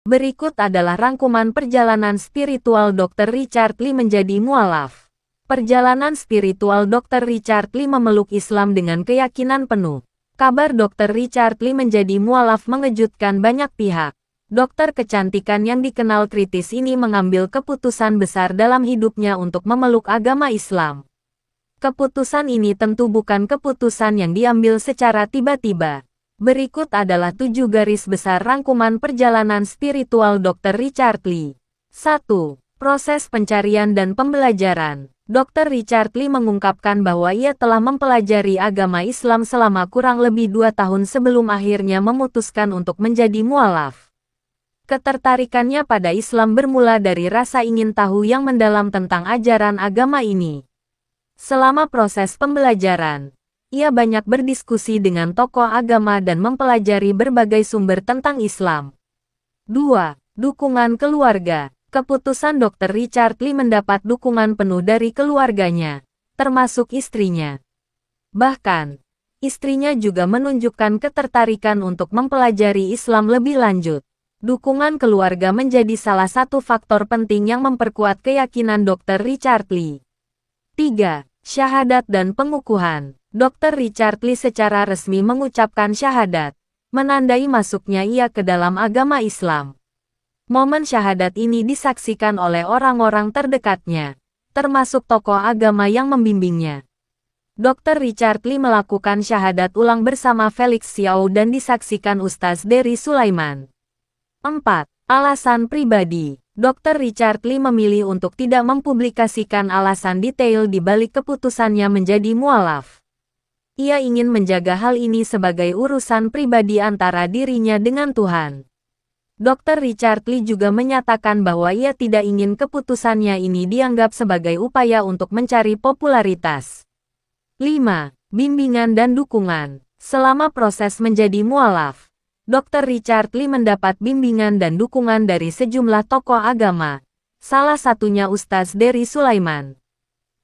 Berikut adalah rangkuman perjalanan spiritual Dr. Richard Lee menjadi mualaf. Perjalanan spiritual Dr. Richard Lee memeluk Islam dengan keyakinan penuh. Kabar Dr. Richard Lee menjadi mualaf mengejutkan banyak pihak. Dokter kecantikan yang dikenal kritis ini mengambil keputusan besar dalam hidupnya untuk memeluk agama Islam. Keputusan ini tentu bukan keputusan yang diambil secara tiba-tiba. Berikut adalah 7 garis besar rangkuman perjalanan spiritual Dr. Richard Lee. 1. Proses pencarian dan pembelajaran. Dr. Richard Lee mengungkapkan bahwa ia telah mempelajari agama Islam selama kurang lebih 2 tahun sebelum akhirnya memutuskan untuk menjadi mualaf. Ketertarikannya pada Islam bermula dari rasa ingin tahu yang mendalam tentang ajaran agama ini. Selama proses pembelajaran, ia banyak berdiskusi dengan tokoh agama dan mempelajari berbagai sumber tentang Islam. 2. Dukungan keluarga. Keputusan Dr. Richard Lee mendapat dukungan penuh dari keluarganya, termasuk istrinya. Bahkan, istrinya juga menunjukkan ketertarikan untuk mempelajari Islam lebih lanjut. Dukungan keluarga menjadi salah satu faktor penting yang memperkuat keyakinan Dr. Richard Lee. 3. Syahadat dan pengukuhan. Dr. Richard Lee secara resmi mengucapkan syahadat, menandai masuknya ia ke dalam agama Islam. Momen syahadat ini disaksikan oleh orang-orang terdekatnya, termasuk tokoh agama yang membimbingnya. Dr. Richard Lee melakukan syahadat ulang bersama Felix Xiao dan disaksikan Ustaz Dery Sulaiman. 4. Alasan pribadi. Dr. Richard Lee memilih untuk tidak mempublikasikan alasan detail di balik keputusannya menjadi mualaf. Ia ingin menjaga hal ini sebagai urusan pribadi antara dirinya dengan Tuhan. Dr. Richard Lee juga menyatakan bahwa ia tidak ingin keputusannya ini dianggap sebagai upaya untuk mencari popularitas. 5. Bimbingan dan dukungan. Selama proses menjadi mualaf, Dr. Richard Lee mendapat bimbingan dan dukungan dari sejumlah tokoh agama, salah satunya Ustaz Dery Sulaiman.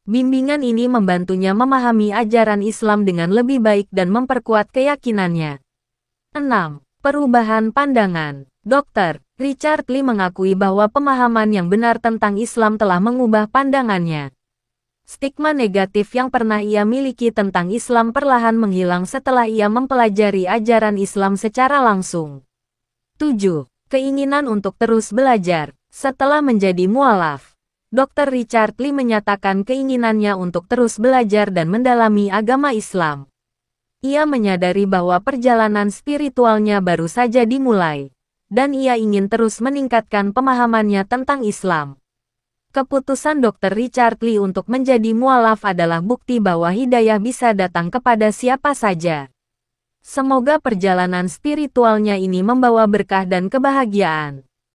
Bimbingan ini membantunya memahami ajaran Islam dengan lebih baik dan memperkuat keyakinannya. 6. Perubahan pandangan. Dr. Richard Lee mengakui bahwa pemahaman yang benar tentang Islam telah mengubah pandangannya. Stigma negatif yang pernah ia miliki tentang Islam perlahan menghilang setelah ia mempelajari ajaran Islam secara langsung. 7. Keinginan untuk terus belajar. Setelah menjadi mualaf, Dr. Richard Lee menyatakan keinginannya untuk terus belajar dan mendalami agama Islam. Ia menyadari bahwa perjalanan spiritualnya baru saja dimulai, dan ia ingin terus meningkatkan pemahamannya tentang Islam. Keputusan Dr. Richard Lee untuk menjadi mualaf adalah bukti bahwa hidayah bisa datang kepada siapa saja. Semoga perjalanan spiritualnya ini membawa berkah dan kebahagiaan.